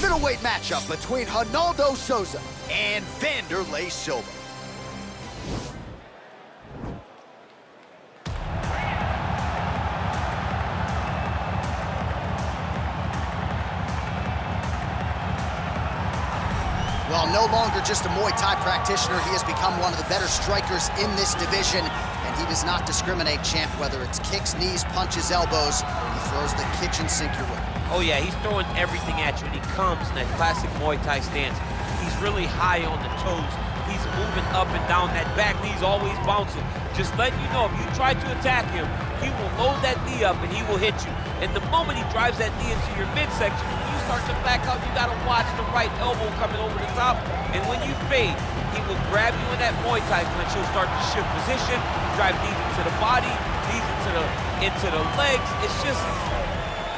middleweight matchup between Ronaldo Souza and Wanderlei Silva. Well, no longer just a Muay Thai practitioner, he has become one of the better strikers in this division, and he does not discriminate, champ, whether it's kicks, knees, punches, elbows. He throws the kitchen sink your way. Oh yeah, he's throwing everything at you, and he comes in that classic Muay Thai stance. He's really high on the toes. He's moving up and down that back knee's always bouncing. Just letting you know, if you try to attack him, he will load that knee up and he will hit you. And the moment he drives that knee into your midsection, when you start to back out, you gotta watch the right elbow coming over the top. And when you fade, he will grab you in that Muay Thai clinch. He'll start to shift position, drive knees into the body, knees into the legs.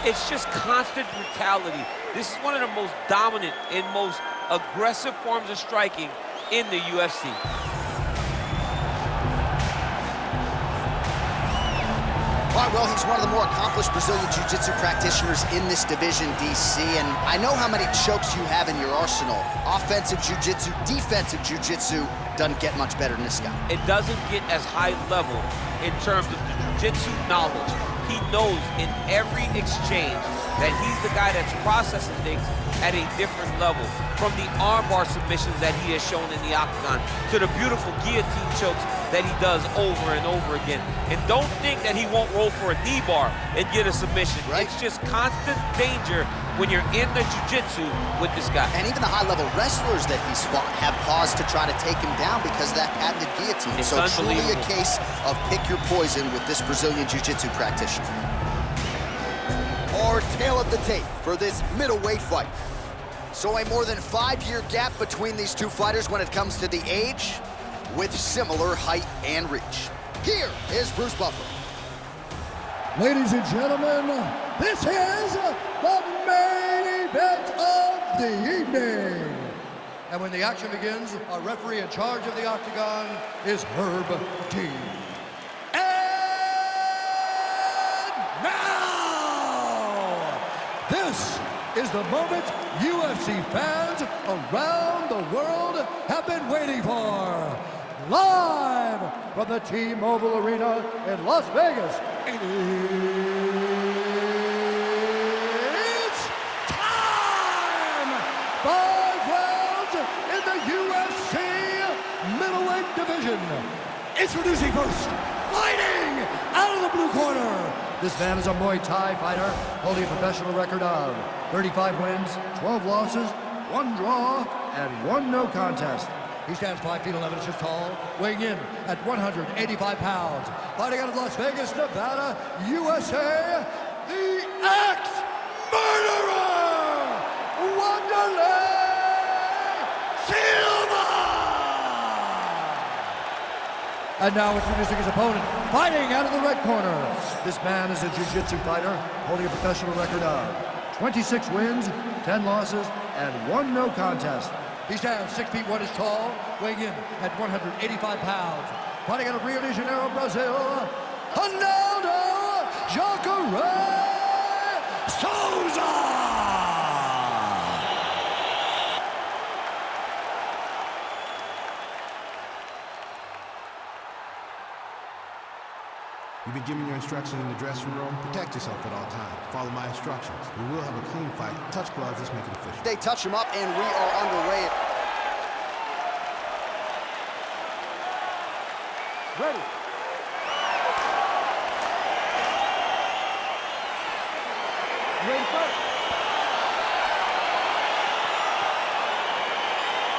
It's just constant brutality. This is one of the most dominant and most aggressive forms of striking in the UFC. All right, well, he's one of the more accomplished Brazilian Jiu-Jitsu practitioners in this division, DC, and I know how many chokes you have in your arsenal. Offensive Jiu-Jitsu, defensive Jiu-Jitsu, doesn't get much better than this guy. It doesn't get as high level in terms of the Jiu-Jitsu knowledge. He knows in every exchange that he's the guy that's processing things at a different level. From the armbar submissions that he has shown in the octagon to the beautiful guillotine chokes that he does over and over again. And don't think that he won't roll for a knee bar and get a submission. Right. It's just constant danger when you're in the jiu-jitsu with this guy. And even the high-level wrestlers that he's fought have paused to try to take him down because of that patented guillotine. It's so truly a unbelievable. case of pick your poison with this Brazilian Jiu-Jitsu practitioner. Our tail of the tape for this middleweight fight. So a more than 5-year gap between these two fighters when it comes to the age, with similar height and reach. Here is Bruce Buffer. Ladies and gentlemen, this is the main event of the evening. And when the action begins, our referee in charge of the octagon is Herb T. And now, this is the moment UFC fans around the world have been waiting for. Live from the T-Mobile Arena in Las Vegas, it's time! 5 rounds in the UFC middleweight division. Introducing first, fighting out of the blue corner. This man is a Muay Thai fighter holding a professional record of 35 wins, 12 losses, 1 draw, and 1 no contest. He stands 5 feet 11 inches tall, weighing in at 185 pounds. Fighting out of Las Vegas, Nevada, USA, the ex-murderer, Wanderlei Silva! And now introducing his opponent, fighting out of the red corner. This man is a jiu-jitsu fighter, holding a professional record of 26 wins, 10 losses, and 1 no contest. He stands 6 feet 1 inch tall, weighing in at 185 pounds. Fighting out of Rio de Janeiro, Brazil, Ronaldo Souza! You've been given your instructions in the dressing room. Protect yourself at all times. Follow my instructions. We will have a clean fight. Touch gloves, let's make it official. They touch him up, and we are underway. Ready. Ready, fight.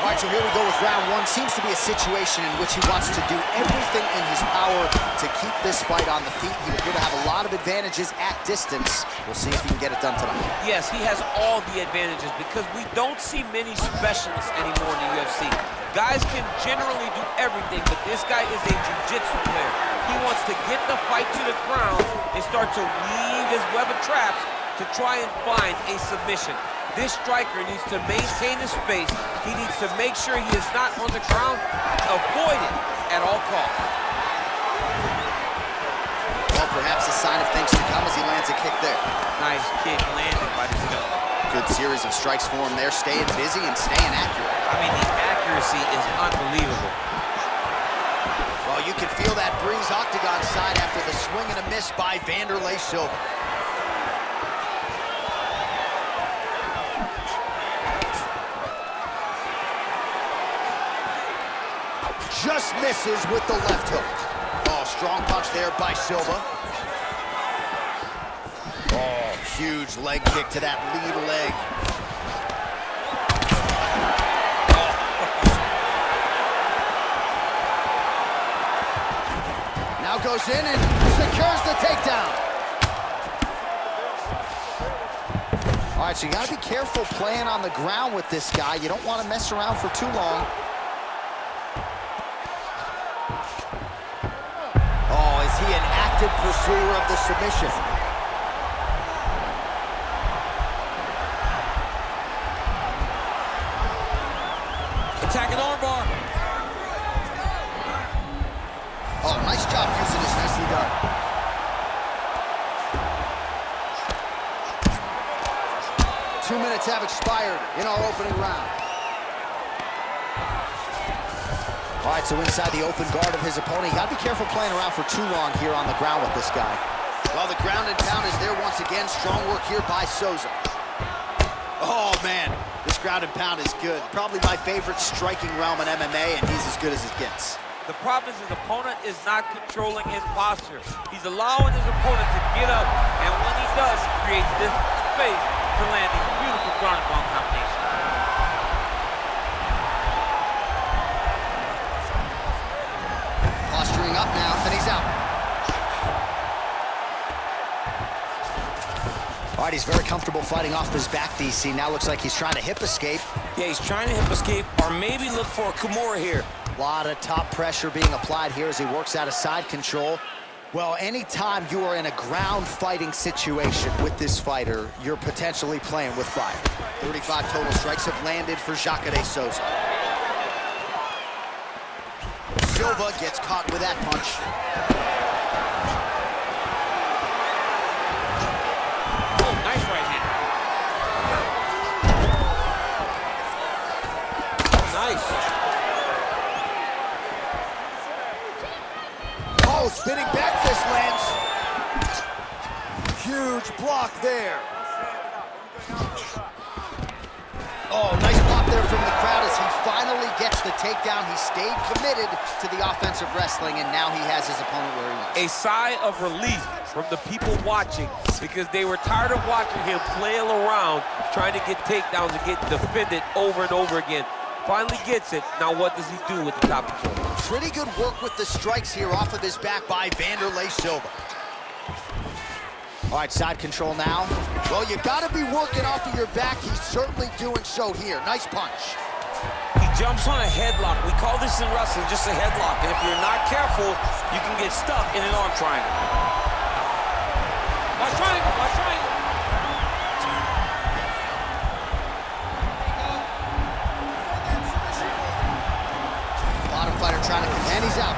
All right, so here we go with round 1. Seems to be a situation in which he wants to do everything in his power to keep this fight on the feet. He appears to have a lot of advantages at distance. We'll see if he can get it done tonight. Yes, he has all the advantages because we don't see many specialists anymore in the UFC. Guys can generally do everything, but this guy is a jiu-jitsu player. He wants to get the fight to the ground and start to weave his web of traps to try and find a submission. This striker needs to maintain his space. He needs to make sure he is not on the ground. Avoid it at all costs. Well, perhaps a sign of things to come as he lands a kick there. Nice kick landed by this guy. Good series of strikes for him there, staying busy and staying accurate. I mean, the accuracy is unbelievable. Well, you can feel that breeze octagon side after the swing and a miss by Wanderlei Silva. Just misses with the left hook. Oh, strong punch there by Silva. Oh, huge leg kick to that lead leg. Now goes in and secures the takedown. All right, so you gotta be careful playing on the ground with this guy. You don't want to mess around for too long. Oh, is he an active pursuer of the submission? Attacking armbar. Oh, nice job using this, nicely done. Two minutes have expired in our opening round. All right, so inside the open guard of his opponent, you gotta be careful playing around for too long here on the ground with this guy. Well, the ground and pound is there once again. Strong work here by Souza. Oh, man, this ground and pound is good. Probably my favorite striking realm in MMA, and he's as good as it gets. The problem is his opponent is not controlling his posture. He's allowing his opponent to get up, and when he does, he creates this space to land these beautiful ground and pound combinations. Posturing up now, and he's out. All right, he's very comfortable fighting off his back, DC. Now looks like he's trying to hip escape. Yeah, he's trying to hip escape, or maybe look for a Kimura here. A lot of top pressure being applied here as he works out of side control. Well, anytime you are in a ground fighting situation with this fighter, you're potentially playing with fire. 35 total strikes have landed for Wanderlei Souza. Silva gets caught with that punch. Oh, nice right hand. Nice. Oh, spinning back fist lands. Huge block there. Oh, nice block there from the crowd as he finally gets the takedown. He stayed committed to the offensive wrestling, and now he has his opponent where he wants. A sigh of relief from the people watching because they were tired of watching him flail around trying to get takedowns and get defended over and over again. Finally gets it. Now what does he do with the top control? Pretty good work with the strikes here off of his back by Wanderlei Silva. All right, side control now. Well, you gotta be working off of your back. He's certainly doing so here. Nice punch. He jumps on a headlock. We call this in wrestling just a headlock. And if you're not careful, you can get stuck in an arm triangle. Watch triangle, watch triangle. Bottom fighter trying to, and he's out.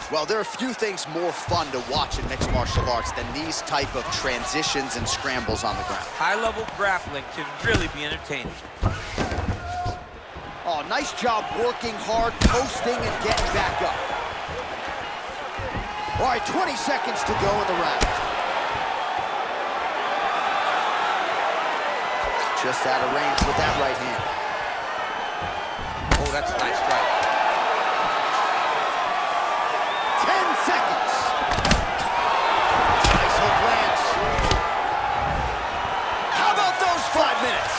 Well, there are few things more fun to watch in mixed martial arts than these type of transitions and scrambles on the ground. High-level grappling can really be entertaining. Oh, nice job working hard, posting, and getting back up. All right, 20 seconds to go in the round. Just out of range with that right hand. Oh, that's a nice strike. 10 seconds. Nice hook lands. How about those 5 minutes?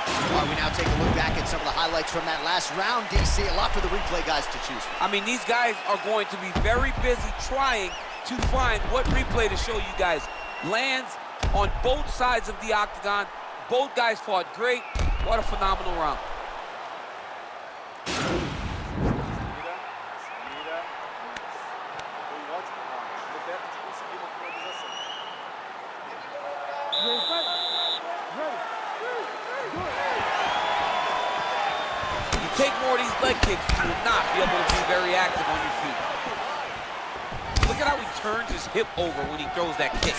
All right, we now take a look back at some of the highlights from that last round, DC. A lot for the replay guys to choose from. I mean, these guys are going to be very busy trying to find what replay to show you guys. Lands on both sides of the octagon. Both guys fought great. What a phenomenal round. You take more of these leg kicks, you will not be able to be very active on your feet. Look Look at how he turns his hip over when he throws that kick.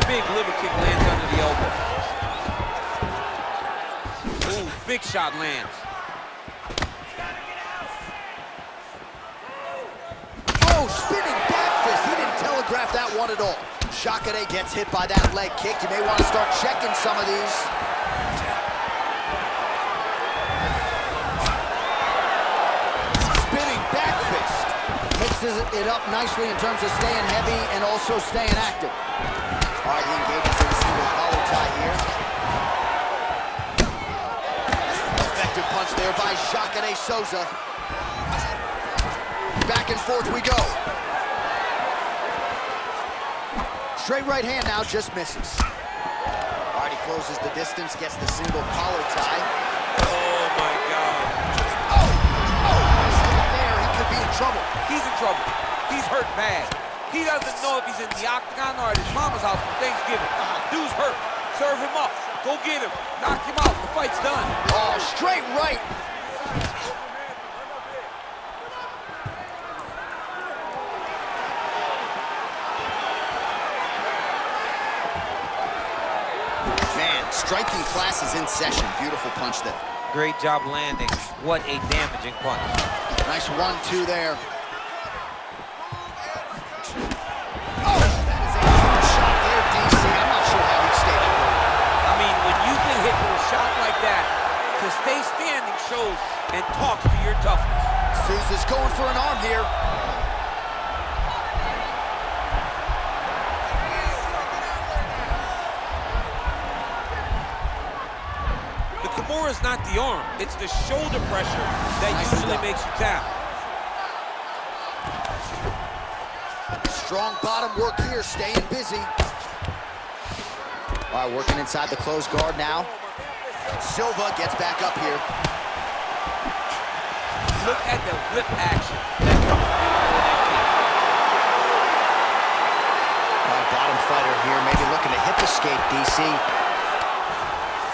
Big liver kick lands under the elbow. Ooh, big shot lands. Oh, spinning back fist. He didn't telegraph that one at all. Jacare gets hit by that leg kick. You may want to start checking some of these. Spinning back fist. Mixes it up nicely in terms of staying heavy and also staying active. All right, he engages in a single collar tie here. Effective punch there by Wanderlei Souza. Back and forth we go. Straight right hand now, just misses. All right, he closes the distance, gets the single collar tie. Oh, my God. There, he could be in trouble. He's in trouble. He's hurt bad. He doesn't know if he's in the octagon or at his mama's house for Thanksgiving. Dude's hurt. Serve him up. Go get him. Knock him out. The fight's done. Oh, straight right. Striking class is in session. Beautiful punch there. Great job landing. What a damaging punch. Nice 1-2 there. Oh, that is a huge shot there, DC. I'm not sure how he'd stay there. I mean, when you get hit with a shot like that, to stay standing shows and talks to your toughness. Souza's going for an arm here. Kimura's not the arm, it's the shoulder pressure that usually makes you tap. Strong bottom work here, staying busy. All right, working inside the closed guard now. Silva gets back up here. Look at the whip action that comes from that kick. All right, bottom fighter here, maybe looking to hip escape, DC.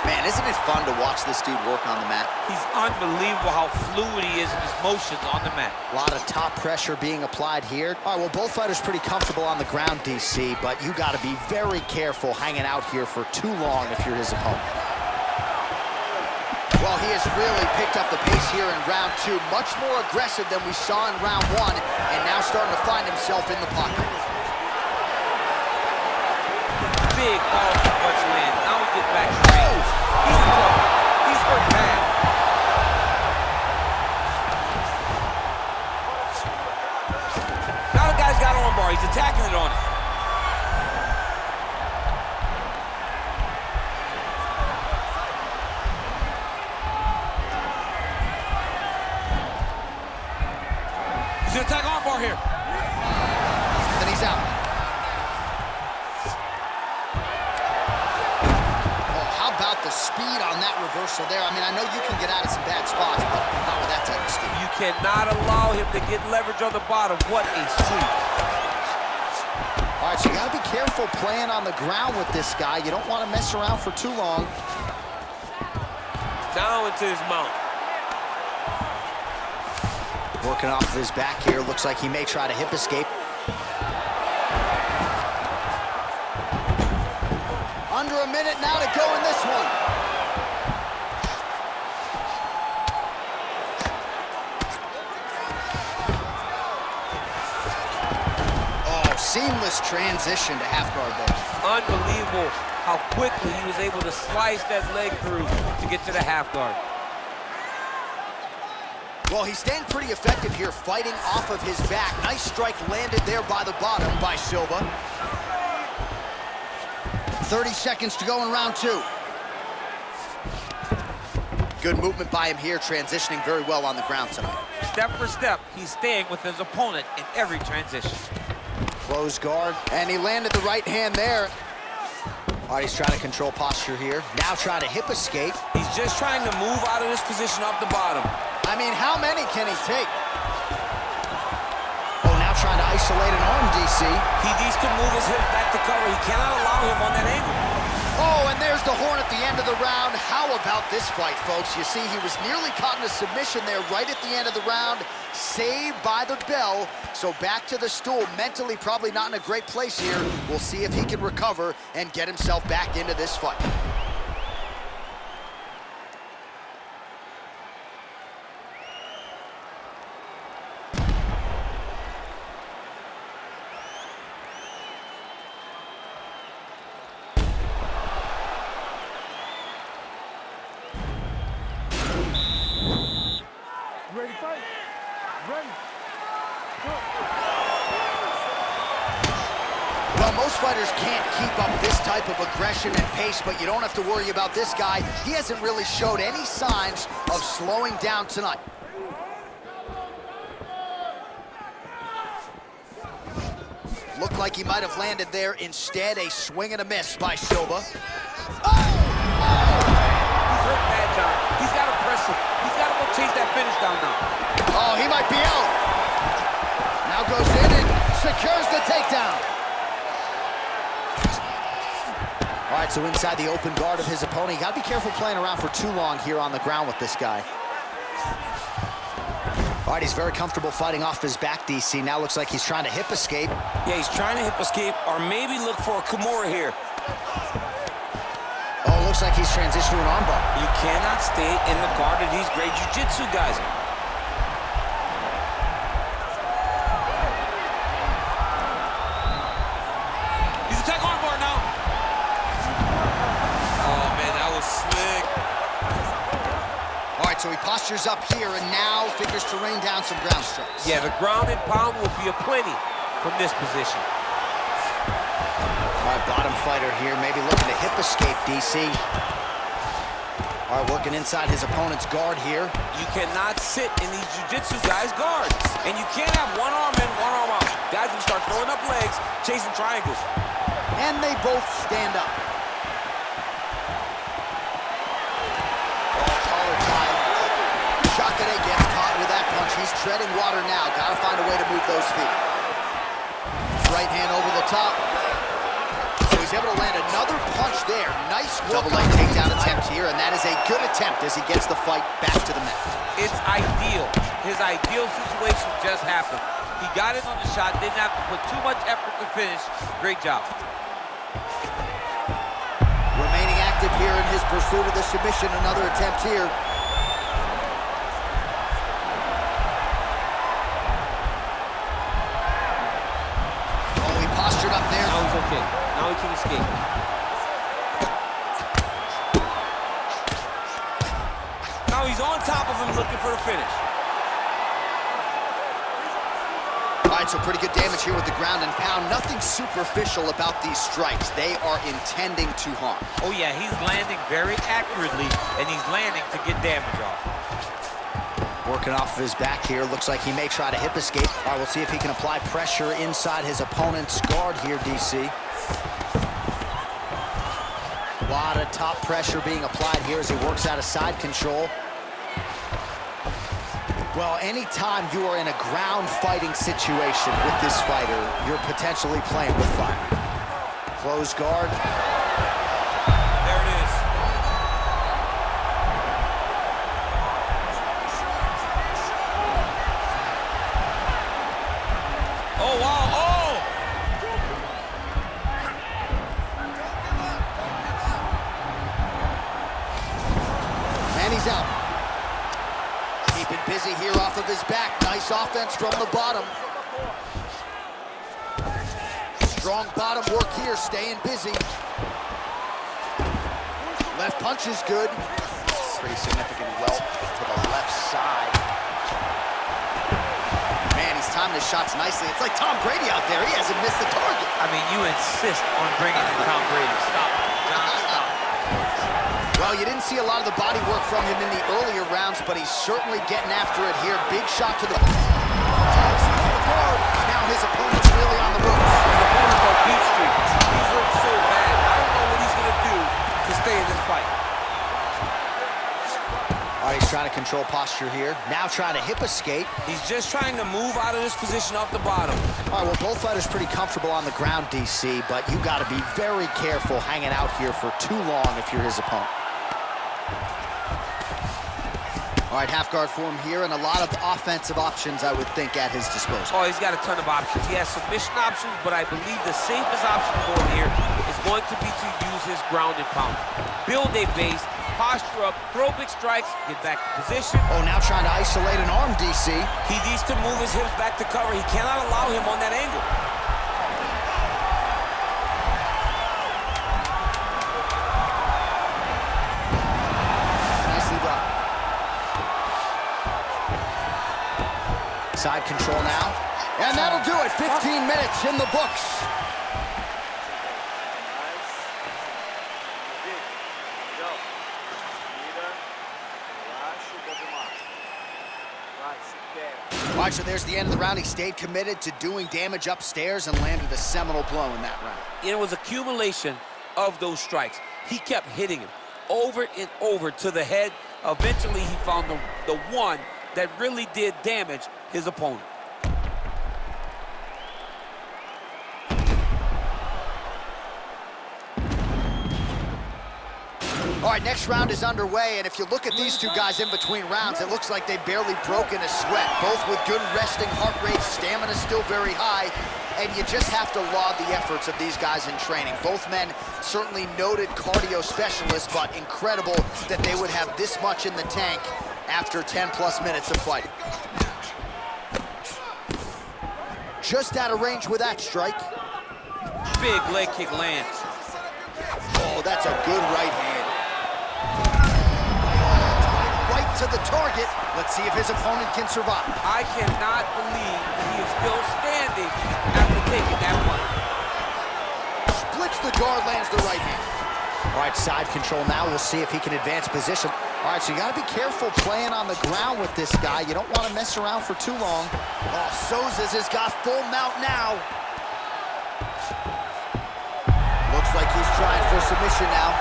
Man, isn't it fun to watch this dude work on the mat? He's unbelievable how fluid he is in his motions on the mat. A lot of top pressure being applied here. All right, well, both fighters pretty comfortable on the ground, DC, but you got to be very careful hanging out here for too long if you're his opponent. Well, he has really picked up the pace here in round 2. Much more aggressive than we saw in round 1, and now starting to find himself in the pocket. Big powerful punch land. Now we get back straight. He's in trouble. He's hurt bad. Now the guy's got arm bar. He's attacking it on it. He's gonna attack arm bar here. Then he's out. The speed on that reversal there. I mean, I know you can get out of some bad spots, but not with that type of speed. You cannot allow him to get leverage on the bottom. What a sweep. All right, so you got to be careful playing on the ground with this guy. You don't want to mess around for too long. Down into his mount. Working off of his back here. Looks like he may try to hip escape. Under a minute now to go in this one. Oh, seamless transition to half guard there. Unbelievable how quickly he was able to slice that leg through to get to the half guard. Well, he's staying pretty effective here, fighting off of his back. Nice strike landed there by the bottom by Silva. 30 seconds to go in round 2. Good movement by him here, transitioning very well on the ground tonight. Step for step, he's staying with his opponent in every transition. Close guard, and he landed the right hand there. All right, he's trying to control posture here. Now trying to hip escape. He's just trying to move out of this position off the bottom. I mean, how many can he take? Oh, now trying to isolate an arm, DC. He needs to move his hips back to cover. He cannot allow him on that angle. Oh, and there's the horn at the end of the round. How about this fight, folks? You see, he was nearly caught in a submission there right at the end of the round. Saved by the bell. So back to the stool. Mentally probably not in a great place here. We'll see if he can recover and get himself back into this fight. Ready, fight. Ready. Go. Well, most fighters can't keep up this type of aggression and pace, but you don't have to worry about this guy. He hasn't really showed any signs of slowing down tonight. Looked like he might have landed there. Instead, a swing and a miss by Silva. Oh! He's hurt bad, John. He's got to press him. He's got to go chase that finish down now. Oh, he might be out. Now goes in and secures the takedown. All right, so inside the open guard of his opponent. You got to be careful playing around for too long here on the ground with this guy. All right, he's very comfortable fighting off his back, DC. Now looks like he's trying to hip escape. Yeah, he's trying to hip escape or maybe look for a Kimura here. Oh, looks like he's transitioned to an armbar. You cannot stay in the guard of these great jiu-jitsu guys. He's attacking armbar now. Oh, man, that was slick. All right, so he postures up here and now figures to rain down some ground strikes. Yeah, the ground and pound will be aplenty from this position. All right, bottom fighter here, maybe looking to hip escape, DC. All right, working inside his opponent's guard here. You cannot sit in these jiu-jitsu guys' guards. And you can't have one arm in, one arm out. Guys will start throwing up legs, chasing triangles. And they both stand up. Oh, collar tied. Chakade gets caught with that punch. He's treading water now. Got to find a way to move those feet. His right hand over the top. So he's able to land another punch there. Nice double leg takedown attempt here, and that is a good attempt as he gets the fight back to the mat. It's ideal. His ideal situation just happened. He got in on the shot, didn't have to put too much effort to finish. Great job. Remaining active here in his pursuit of the submission. Another attempt here. Oh, he postured up there. Now he's okay. Now he can escape. Now he's on top of him looking for the finish. All right, so pretty good damage here with the ground and pound. Nothing superficial about these strikes. They are intending to harm. Oh, yeah, he's landing very accurately, and he's landing to get damage off. Working off of his back here. Looks like he may try to hip escape. All right, we'll see if he can apply pressure inside his opponent's guard here, DC. A lot of top pressure being applied here as he works out of side control. Well, anytime you are in a ground fighting situation with this fighter, you're potentially playing with fire. Closed guard. There it is. Oh, wow. Oh! And he's out. Keeping busy here off of his back. Nice offense from the bottom. Strong bottom work here, staying busy. Left punch is good. Pretty significant welt to the left side. Man, he's timing his shots nicely. It's like Tom Brady out there. He hasn't missed the target. I mean, you insist on bringing in Tom Brady. Stop it. John, stop. Well, you didn't see a lot of the body work from him in the earlier rounds, but he's certainly getting after it here. Big shot to the guard. Now his opponent's really on the ropes. His opponent's on beat streak. He's hurt so bad. I don't know what he's going to do to stay in this fight. All All right, he's trying to control posture here. Now trying to hip escape. He's just trying to move out of this position off the bottom. All right, well, both fighters pretty comfortable on the ground, DC, but you got to be very careful hanging out here for too long if you're his opponent. All right, half guard form here, and a lot of offensive options, I would think, at his disposal. Oh, he's got a ton of options. He has submission options, but I believe the safest option for him here is going to be to use his ground and pound. Build a base, posture up, throw big strikes, get back to position. Oh, now trying to isolate an arm, DC. He needs to move his hips back to cover. He cannot allow him on that angle. Nicely done. Side control now. And that'll do it. 15 minutes in the books. All right, so there's the end of the round. He stayed committed to doing damage upstairs and landed a seminal blow in that round. It was accumulation of those strikes. He kept hitting him over and over to the head. Eventually, he found the one that really did damage his opponent. All right, next round is underway, and if you look at these two guys in between rounds, it looks like they barely broken a sweat. Both with good resting heart rates, stamina still very high, and you just have to laud the efforts of these guys in training. Both men certainly noted cardio specialists, but incredible that they would have this much in the tank after 10-plus minutes of fighting. Just out of range with that strike. Big leg kick lands. Oh, that's a good right hand. Right to the target. Let's see if his opponent can survive. I cannot believe he is still standing after taking that one. Splits the guard, lands the right hand. All right, side control now. We'll see if he can advance position. All right, so you got to be careful playing on the ground with this guy. You don't want to mess around for too long. Oh, Souza's has got full mount now. Looks like he's trying for submission now.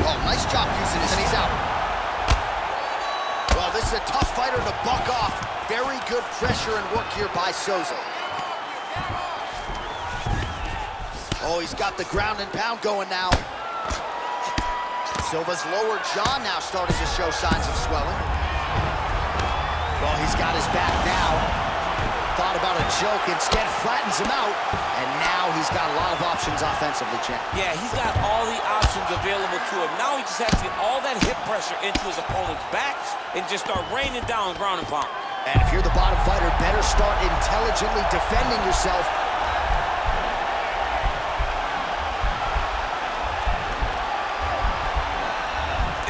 Oh, nice job using this, and he's out. Well, this is a tough fighter to buck off. Very good pressure and work here by Souza. Oh, he's got the ground and pound going now. Silva's lower jaw now starting to show signs of swelling. Well, he's got his back now. Thought about a choke, instead flattens him out. And now he's got a lot of options offensively, champ. Yeah, he's got all the options available to him. Now he just has to get all that hip pressure into his opponent's back and just start raining down ground and pound. And if you're the bottom fighter, better start intelligently defending yourself.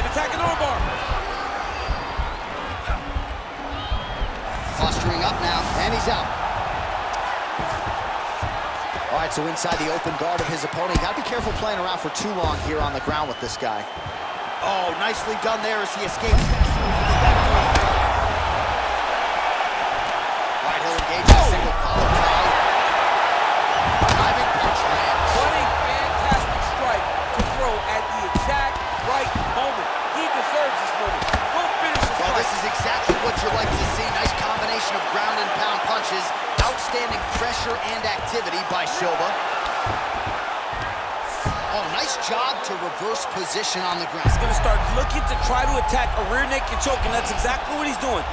Attacking armbar. Posturing up now, and he's out. All right, so inside the open guard of his opponent. You gotta be careful playing around for too long here on the ground with this guy. Oh, nicely done there as he escapes. All right, he'll engage in a single collar tie. Diving punch lands. What a fantastic strike to throw at the exact right moment. He deserves this moment. Go finish the Well, fight. this is exactly what you like to see. Nice combination of ground and pound punches. Outstanding pressure and activity by Silva. Oh, nice job to reverse position on the ground. He's going to start looking to try to attack a rear naked choke, and that's exactly what he's doing.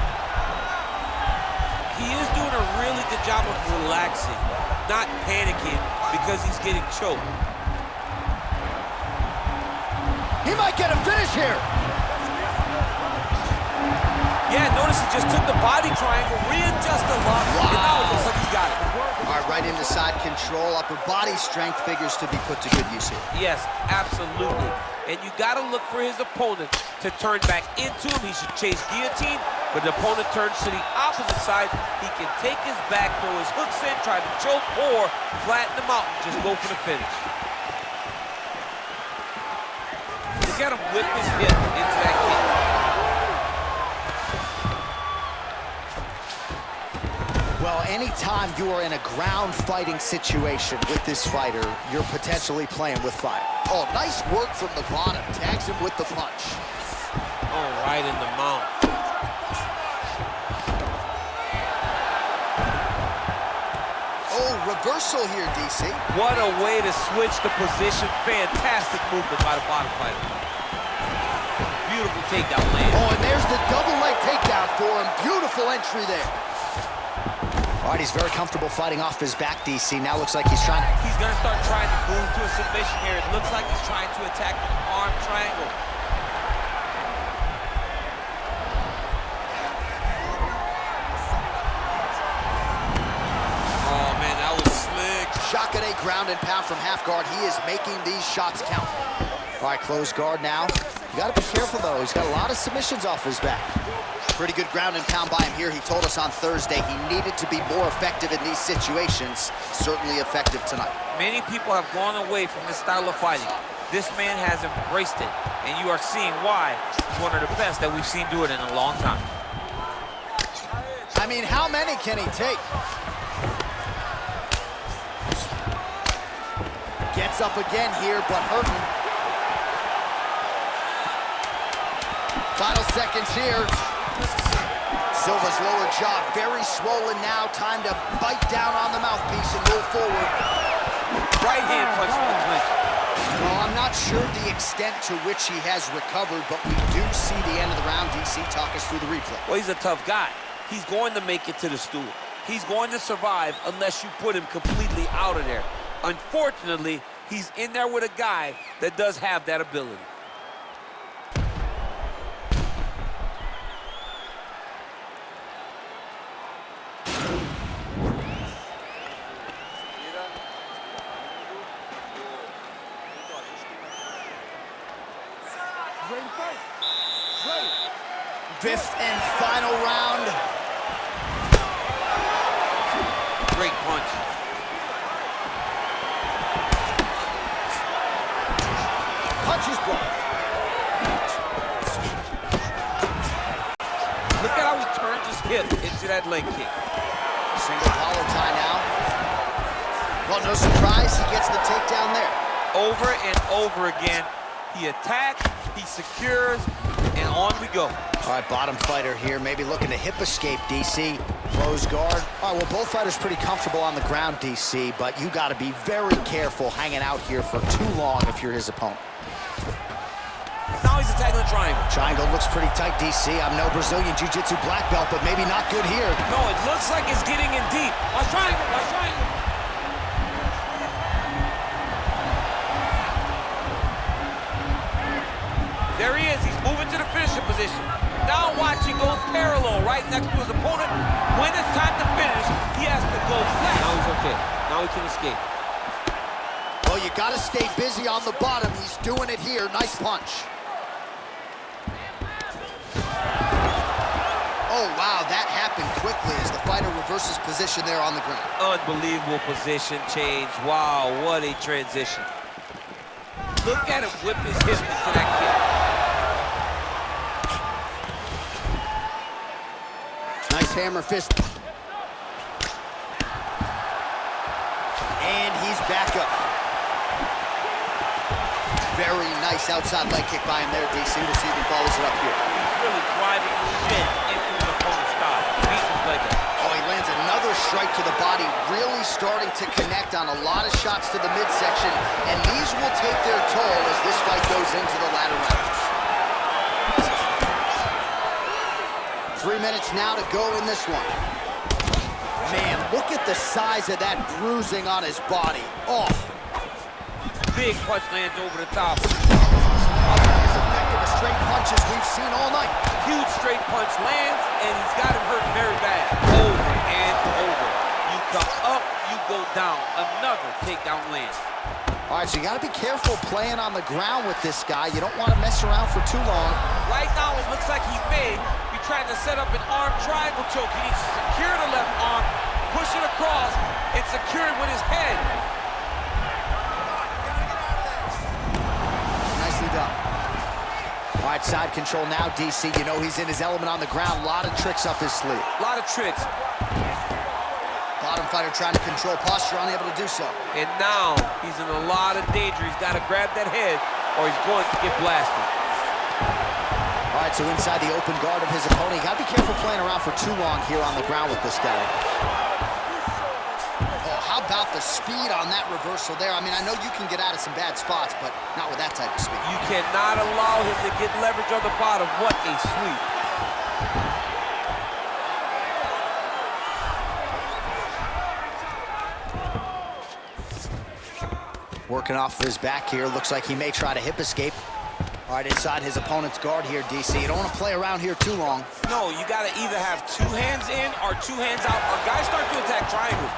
He is doing a really good job of relaxing, not panicking because he's getting choked. He might get a finish here. Yeah, notice he just took the body triangle, readjusted a lot, and now it looks like he's got it. All right, right into side control. Upper body strength figures to be put to good use here. Yes, absolutely. And you got to look for his opponent to turn back into him. He should chase guillotine, but the opponent turns to the opposite side. He can take his back, throw his hooks in, try to choke, or flatten him out and just go for the finish. He's got to whip his hip into that kick. Well, anytime you are in a ground fighting situation with this fighter, you're potentially playing with fire. Oh, nice work from the bottom. Tags him with the punch. Oh, right in the mount. Oh, reversal here, DC. What a way to switch the position. Fantastic movement by the bottom fighter. Beautiful takedown land. Oh, and there's the double leg takedown for him. Beautiful entry there. All right, he's very comfortable fighting off his back, DC. Now looks like he's trying. He's going to start trying to move to a submission here. It looks like he's trying to attack the arm triangle. Oh, man, that was slick. Shotgun a ground and pound from half guard. He is making these shots count. All right, closed guard now. You got to be careful, though. He's got a lot of submissions off his back. Pretty good ground and pound by him here. He told us on Thursday he needed to be more effective in these situations. Certainly effective tonight. Many people have gone away from this style of fighting. This man has embraced it, and you are seeing why he's one of the best that we've seen do it in a long time. I mean, how many can he take? Gets up again here, but hurting. Final seconds here. Silva's lower jaw very swollen now. Time to bite down on the mouthpiece and move forward. Right hand punch to the clinch. Well, I'm not sure the extent to which he has recovered, but we do see the end of the round. DC, talk us through the replay. Well, he's a tough guy. He's going to make it to the stool. He's going to survive unless you put him completely out of there. Unfortunately, he's in there with a guy that does have that ability. Fifth and final round. Great punch. Punch is blocked. Look at how he turned his hip into that leg kick. Single collar tie now. Well, no surprise, he gets the takedown there. Over and over again, he attacks, he secures, and on we go. All right, bottom fighter here, maybe looking to hip escape, DC. Close guard. All right, well, both fighters pretty comfortable on the ground, DC, but you got to be very careful hanging out here for too long if you're his opponent. Now he's attacking the triangle. Triangle looks pretty tight, DC. I'm no Brazilian Jiu-Jitsu black belt, but maybe not good here. No, it looks like it's getting in deep. Watch triangle, watch triangle. There he is, he's moving to the finishing position. Now watch, he goes parallel right next to his opponent. When it's time to finish, he has to go flat. Now he's okay, now he can escape. Well, you got to stay busy on the bottom. He's doing it here, nice punch. Oh, wow, that happened quickly as the fighter reverses position there on the ground. Unbelievable position change. Wow, what a transition. Look at him whip his hip into that kick. Nice hammer fist. And he's back up. Very nice outside leg kick by him there, DC. We'll see if he follows it up here. He's really driving the shit into his opponent's thigh. Beats his leg up. Oh, he lands another strike to the body, really starting to connect on a lot of shots to the midsection, and these will take their toll as this fight goes into the latter rounds. 3 minutes now to go in this one. Man, look at the size of that bruising on his body. Oh. Big punch lands over the top. As effective as straight punches we've seen all night. Huge straight punch lands, and he's got him hurt very bad. Over and over. You come up, you go down. Another takedown lands. All right, so you got to be careful playing on the ground with this guy. You don't want to mess around for too long. Right now, it looks like he may be trying to set up an arm triangle choke. He needs to secure the left arm, push it across, and secure it with his head. Nicely done. All right, side control now, DC. You know he's in his element on the ground. A lot of tricks up his sleeve. A lot of tricks. young fighter trying to control posture, unable to do so. And now he's in a lot of danger. He's got to grab that head or he's going to get blasted. All right, so inside the open guard of his opponent. You got to be careful playing around for too long here on the ground with this guy. Oh, how about the speed on that reversal there? I mean, I know you can get out of some bad spots, but not with that type of speed. You cannot allow him to get leverage on the bottom. What a sweep. Working off of his back here. Looks like he may try to hip escape. All right, inside his opponent's guard here, DC. You don't want to play around here too long. No, you got to either have 2 hands in or 2 hands out, or guys start to attack triangles.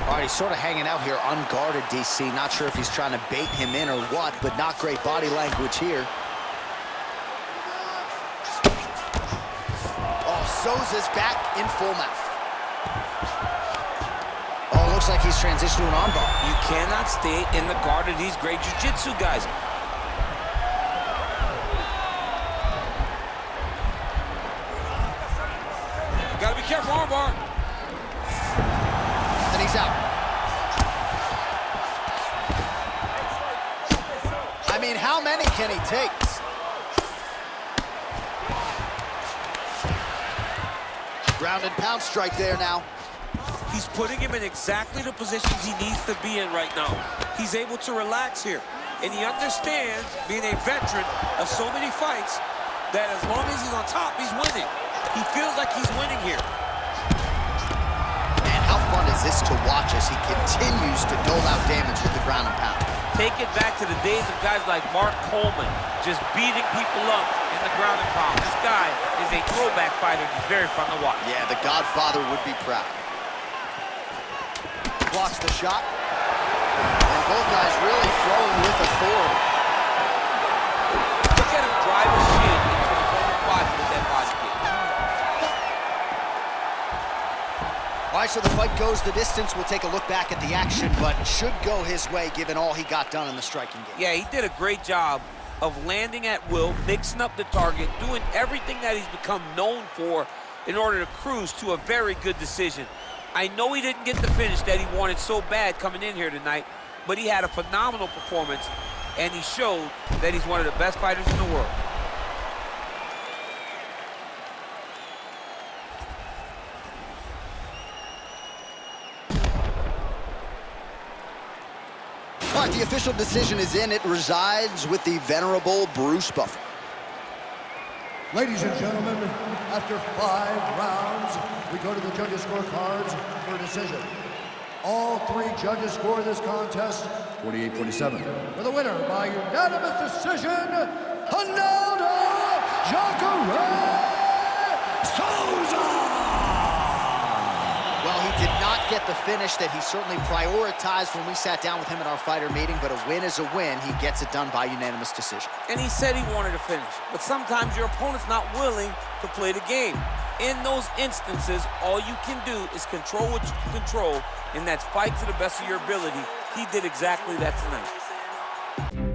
All right, he's sort of hanging out here unguarded, DC. Not sure if he's trying to bait him in or what, but not great body language here. Oh, Souza's back in full mount. Oh, looks like he's transitioned to an armbar. You cannot stay in the guard of these great jiu-jitsu guys. Gotta be careful, armbar. And he's out. I mean, how many can he take? Ground and pound strike there now. He's putting him in exactly the positions he needs to be in right now. He's able to relax here. And he understands, being a veteran of so many fights, that as long as he's on top, he's winning. He feels like he's winning here. And how fun is this to watch as he continues to dole out damage with the ground and pound? Take it back to the days of guys like Mark Coleman, just beating people up in the ground and pound. This guy is a throwback fighter. He's very fun to watch. Yeah, the Godfather would be proud. Blocks the shot. And both guys really throwing with authority. Look at him drive his shin into the opponent's body with that body kick. All right, so the fight goes the distance. We'll take a look back at the action, but should go his way given all he got done in the striking game. Yeah, he did a great job of landing at will, mixing up the target, doing everything that he's become known for in order to cruise to a very good decision. I know he didn't get the finish that he wanted so bad coming in here tonight, but he had a phenomenal performance, and he showed that he's one of the best fighters in the world. All right, the official decision is in. It resides with the venerable Bruce Buffer. Ladies and gentlemen, after 5 rounds, we go to the judges' scorecards for a decision. All 3 judges score this contest 48-47. For the winner by unanimous decision, Ronaldo Souza! Well, he did not get the finish that he certainly prioritized when we sat down with him at our fighter meeting, but a win is a win. He gets it done by unanimous decision. And he said he wanted to finish, but sometimes your opponent's not willing to play the game. In those instances, all you can do is control what you can control, and that's fight to the best of your ability. He did exactly that tonight.